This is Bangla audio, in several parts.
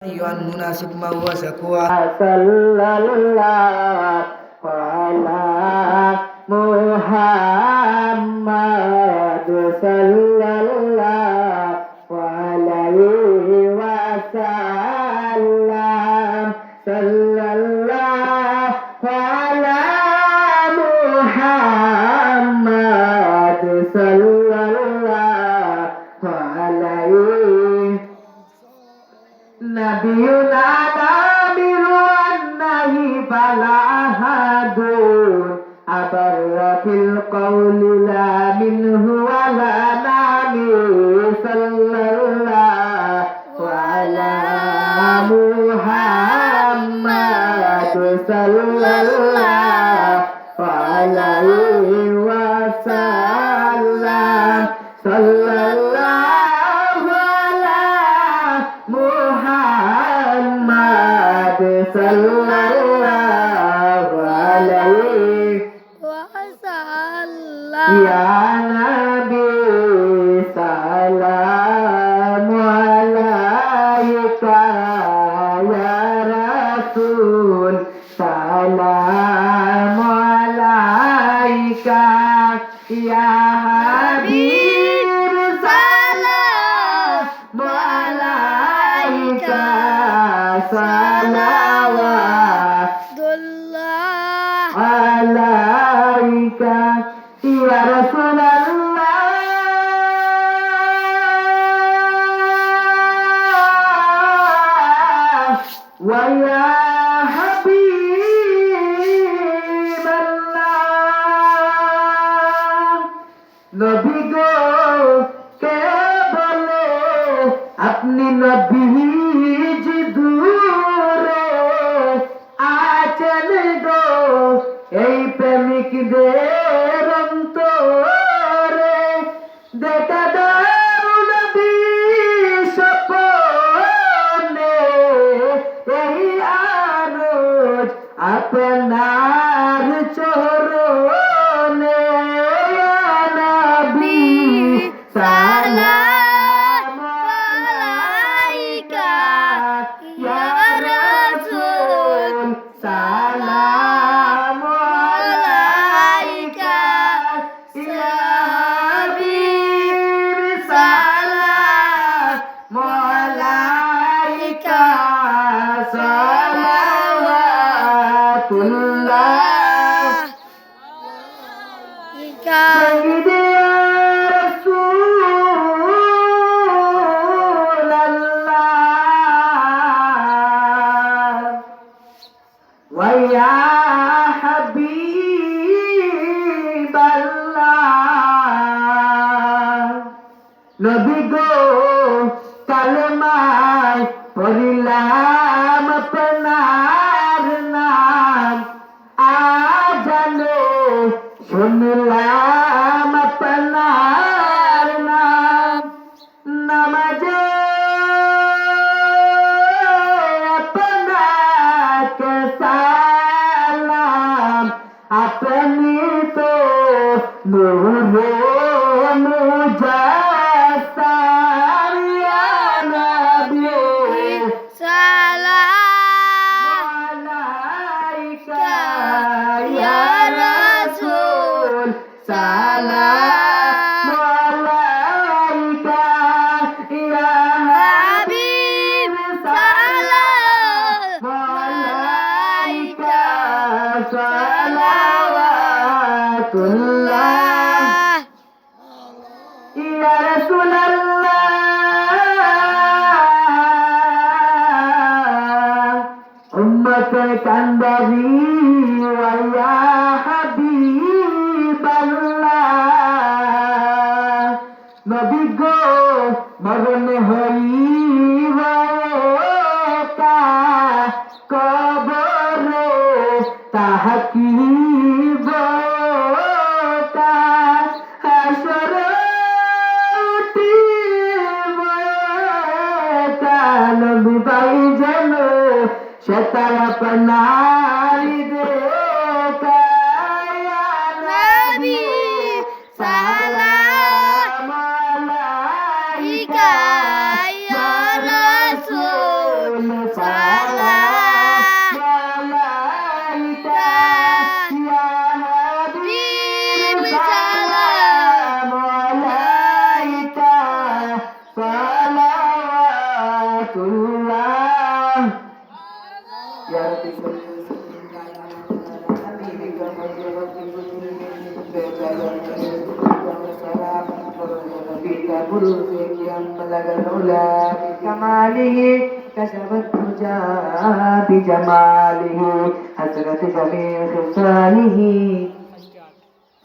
أيها المناسب ما هو سكوى صلى الله على محمد صلى الله عليه وسلم صلى الله على محمد صلى الله عليه نبينا نامر والنهي فلا هادون أبر في القول لا منه ولا نامي صلى الله على محمد صلى الله عليه وسلم صلى الله على محمد صلى الله عليه وسلم يا نبي سلام عليك يا رسول سلام عليك يا حبيب سلام عليك صلوات الله عليك يا رسول الله ويا حبيب الله নবী গো কে বলে আপনি নবী যে দূরে আছেন গো এই প্রেমিকদের অন্তরে দেখা দাও নবী স্বপ্নে এই আরজ আপনার চরণে নবী সালাম আলাইকা ইয়া রাসূল সালাম আলাইকা ইয়া হাবিব সালাম আলাইকা সালাওয়াতুল্লাহ سيدي يا رسول الله ويا حبيب الله নবী গো কালেমায় পড়িলাম আপনার নাম আজানে শুনলাম আপনার নাম নামাজে আপনাকে সালাম আপনি তো নূরে মুজাসসাম ইয়া নবী سلام আলাইকা ইয়া রাসূল সালাম আলাইকা ইয়া হাবিব সালাম আলাইকা সালাওয়াতুল্লাহ ইয়া রাসূলাল্লাহ উম্মতে কান্দাবি ওয়া ইয়া হাবিবাল্লাহ নবী গো মরণ হইব একা কবরে তাহাকিব একা হাসরে উঠিব একা নবী পাই যেন সেতার আপনার দেখা ইয়া নবী সালাম আলাইকা ইয়া রাসূল الله يا رب صل وسلم على حبيبك فيك بروزك يا ملك العلا بكماله كشف الدجى بجماله حسرت جميع خصاله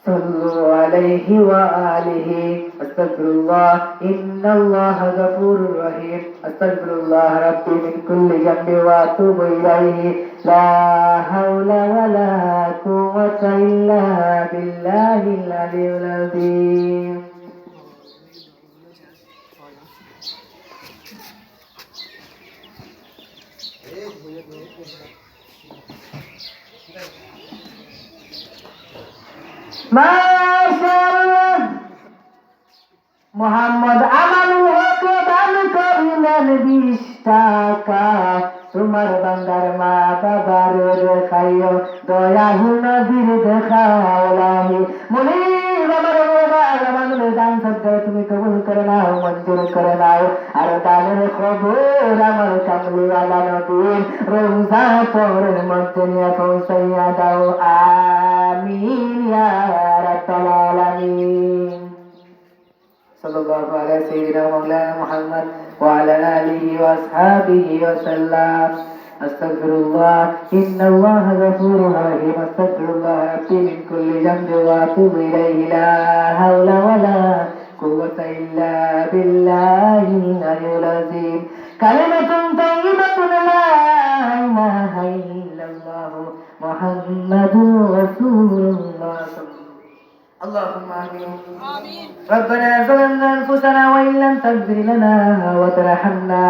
صلوا عليه وآله أستغفر الله إن الله غفور رحيم أستغفر الله ربي من كل ذنب وأتوب إليه لا حول ولا قوة إلا بالله العلي العظيم মাশাআল্লাহ মোহাম্মদ আমানুল হক দান করিলেন 20 টাকা তোমার বান্দার মা বাবার দেখাইও দয়াহু নবীর দেখাওলাহি মুনির আমার বাবা আমানুল দান সদ্য তুমি কবুল করে নাও মঞ্জুর করে নাও আর দানের খবর আমার কামলিওয়ালা নবীর রোজা পরের মধ্যে নিয়ে পৌঁছাইয়া দাও আমিন ইয়া রাব্বাল আলামিন সাল্লাল্লাহু আলা সাইয়্যিদিনা মাওলানা মুহাম্মদ ওয়া আলা আলিহি ওয়া আসহাবিহি ওয়া সাল্লাম আস্তাগফিরুল্লাহ ইন্নাল্লাহা গফুরুর রহিম আস্তাগফিরুল্লাহ রাব্বি মিন কুল্লি যামবি ওয়া আতুবু ইলাইহি লা হাওলা ওয়ালা কুওয়াতা ইল্লা বিল্লাহিল আলিয়্যিল আযীম কালিমাতুন তাইয়্যিবাতুন লা ইলাহা ইল্লাল্লাহ মুহাম্মাদুর রাসূলুল্লাহ اللهم آمين ربنا ظلمنا أنفسنا وإن لم تغفر لنا وترحمنا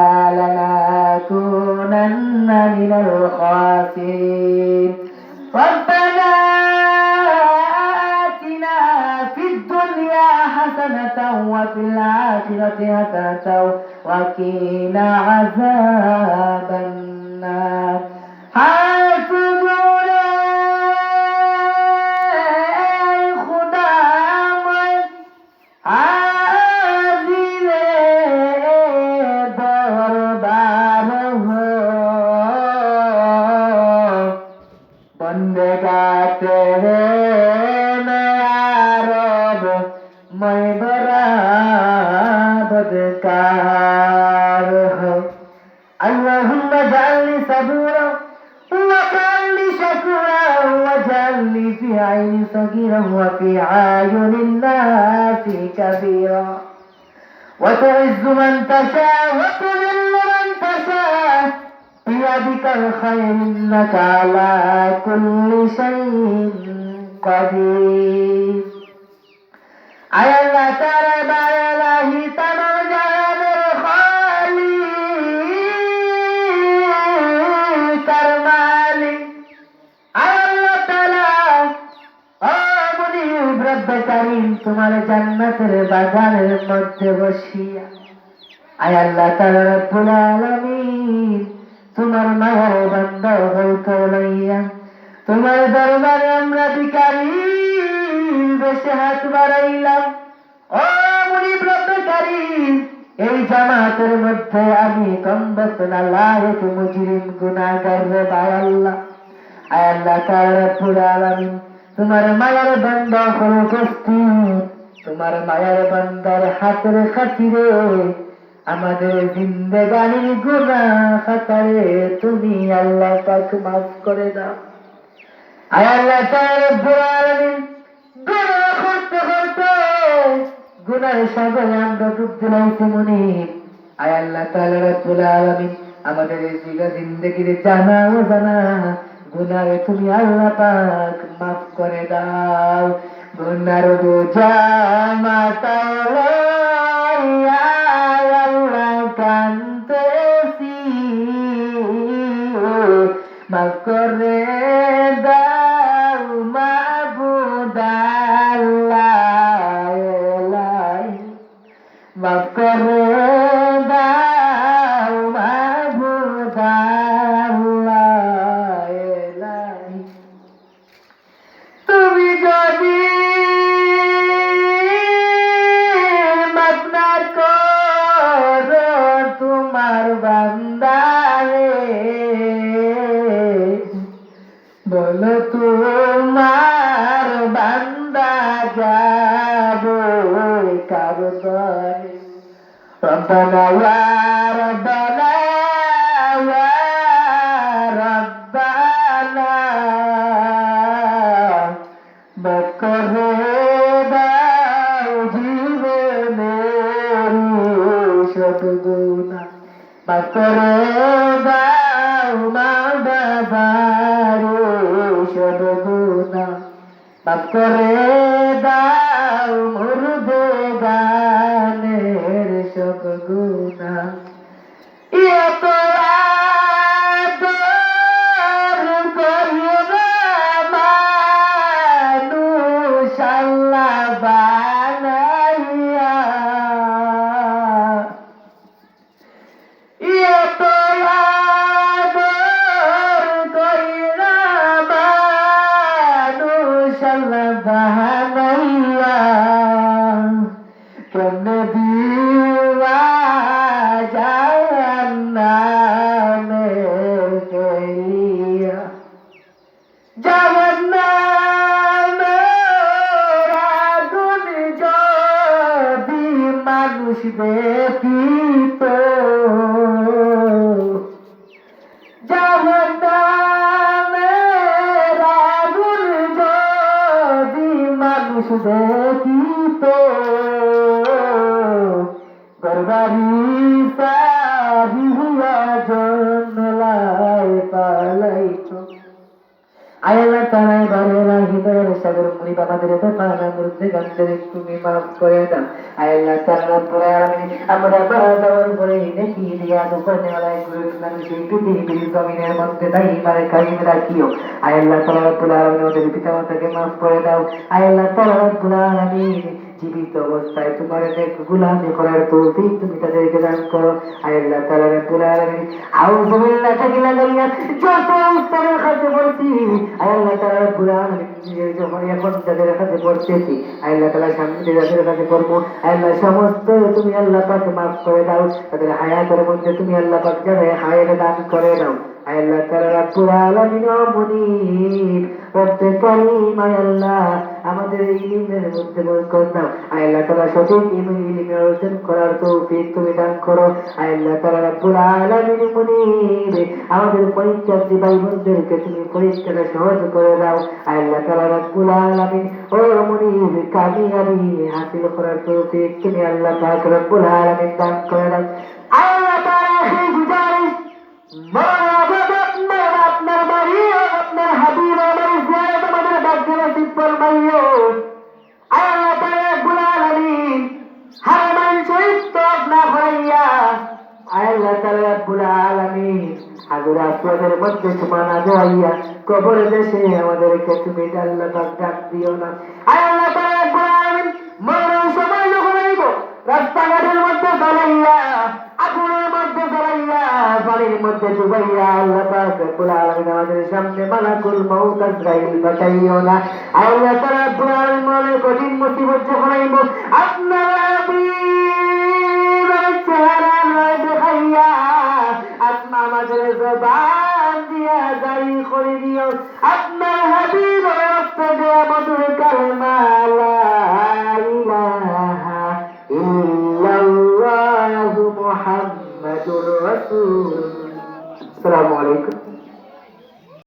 لنكونن من الخاسرين ربنا آتنا في الدنيا حسنة وفي الآخرة حسنة وقنا عذاب النار اللهم اجعلني صبورا واجعلني شكورا واجعلني في عيني صغيرا وفي عيون الناس كبيرا وتعز من تشاء وتذل من تشاء بيدك الخير انك على كل شيء قدير আয় আল্লাহ তাআলা বায়ালাহি তামাম জাহানের খালিক তার মালিক আয় আল্লাহ তাআলা ও মুনিব রব্বে কারীম তোমার জান্নাতের বাগানের মধ্যে বসিয়া আয় আল্লাহ তাআলা রব্বুল আলামিন তোমার মায়ের বান্দা হইতে লইয়া তোমার দরবারে আমরা ভিখারি বেশে হাত বাড়াইলাম ও মুনিব রব্বে কারীম এই জামাতের মধ্যে আমি কমবত না লায়েক মুজরিম গুনাহগার রে আল্লাহ আয় আল্লাহ তাআলা রব্বুল আলামিন তোমার মায়ের বান্দা হল উপস্থিত তোমার মায়ের বান্দার হাতের খাতিরে আমাদের জিন্দেগানির গুনাহ খাতারে তুমি আল্লাহ পাক মাফ করে দাও আয় আল্লাহ তাআলা রব্বুল আলামিন গুনাহ করতে করতে গুনাহের সাগরে আমরা ডুব দিলাইছি মুনিব আয় আল্লাহ তাআলা রব্বুল আলামিন আমাদের এই জিন্দেগির জানা অজানা গুনাহ তুমি আল্লাহ পাক মাফ করে দাও গুনার বোঝা মাথায় লইয়া আল্লাহ কাঁদতেছি মাফ করে দাও মাবুদ আল্লাহ মাফ করে দাও মাবুদ আল্লাহ তুমি যদি মাফ না করো তোমার বান্দা রে বলো তোমার বান্দা যাবে কার দরে রব্বানা ইয়া রব্বানা ইয়া রব্বানা মাফ করে দাও জীবনের সব গুনাহ মাফ করে দাও মা বাবার সব গুনাহ মাফ করে দাও মুর্দে গানের সব গুনাহ এত আদর কইরা মানুষ আল্লাহ বানাইয়া এত আদর কইরা মানুষ আল্লাহ বানাইয়া কেমনে দিবা জাহান্নামের ফেলিয়া জাহান্নামের আগুন যদি মানুষ দেখিত জাহান্নামের আগুন যদি মানুষ দেখিত গরবারি সাহিয়া জন্মলায় পালাইতো আল্লাহ তাআলা বারেরা হৃদয়ের সাগর মুনি বাবাদের পানা মধ্যে গানতে তুমি মাফ করে দাও আল্লাহ তাআলা পুরা আমরা বারবার করে দেখি দিয়া দোকানে আলাই করে তুমি সেই পৃথিবীর জমিনের মধ্যে দাইমারে কায়েম রাখিও আল্লাহ তাআলা পুরা আমাদের পিতামাতাকে মাফ করে দাও আল্লাহ তাআলা পুরা জীবিত অবস্থায় তোমার নেক গুলামি করার তৌফিক তুমি তাদেরকে দান করো আল্লাহ তাআলা রব্বুল আলামিন আউযু বিল্লাহি তাআলা গালিয়া যত উত্তরের কাছে বলছি আল্লাহ তাআলা রব্বুল আলামিন যখন এখন তাদের কাছে পড়তেছি আল্লাহ তাআলা সামনে তাদের কাছে পড়বো আল্লাহ সমস্ত তুমি আল্লাহ পাক মাফ করে দাও তাদের হায়াতের মধ্যে তুমি আল্লাহ পাক যারা হায়াত দান করে দাও আল্লাহ তাআলা রব্বুল আলামিন মুনিব রব্বে কারীম আল্লাহ আমাদের এই ইলমের মধ্যে বরকত দাও আল্লাহ তাআলা সঠিক ইলম অর্জন করার তৌফিক তুমি দান করো আল্লাহ তাআলা রব্বুল আলামিন মুনিব আমাদের পরীক্ষার্থী ভাই বোনদেরকে তুমি পরীক্ষাটা সহজ করে দাও আল্লাহ তাআলা রব্বুল আলামিন ও মুনিব কামিয়াবি হাসিল করার তৌফিক তুমি আল্লাহ পাক রব্বুল আলামিন দান করে দাও আল্লাহ তাআলা সেই গুজারিশ আপনার বাড়ি আপনার হাবিব আমার জিয়ারত আমাদের ভাগ্যে নসিব ফরমাইও আল্লাহ তাআলা রব্বুল আলামিন হারামাইন শরীফ তওয়াফ না করাইয়া আল্লাহ তাআলা রব্বুল আলামিন হাজর আসওয়াদের মধ্যে তোমার না যাইয়া কবর দেশে আমাদেরকে তুমি আল্লাহ পাক ডাক দিও না আল্লাহ তাআলা রব্বুল আলামিন মরণ সময় যখন আইব রাস্তাঘাটের মধ্যে চালাইয়া আগুনের মধ্যে চালাইয়া পানির মধ্যে ডুবাইয়া আল্লাহ পাক রব্বুল আলামিন আমাদের সামনে মালাকুল মউত আজরাইল পাঠাইও না আল্লাহ তাআলা রব্বুল আলামিন মনে কঠিন মুসিবত যখন আইব আপনার হাবিবের চেহারা নয় দেখাইয়া আপনি আমাদের জবান দিয়া জারি করে দিও আপনার হাবিবের রক্ত দিয়া মধুর কালেমা লা ইলাহা ইল্লাল্লাহু মুহাম্মাদুর রাসূলুল্লাহ আসসালামু আলাইকুম।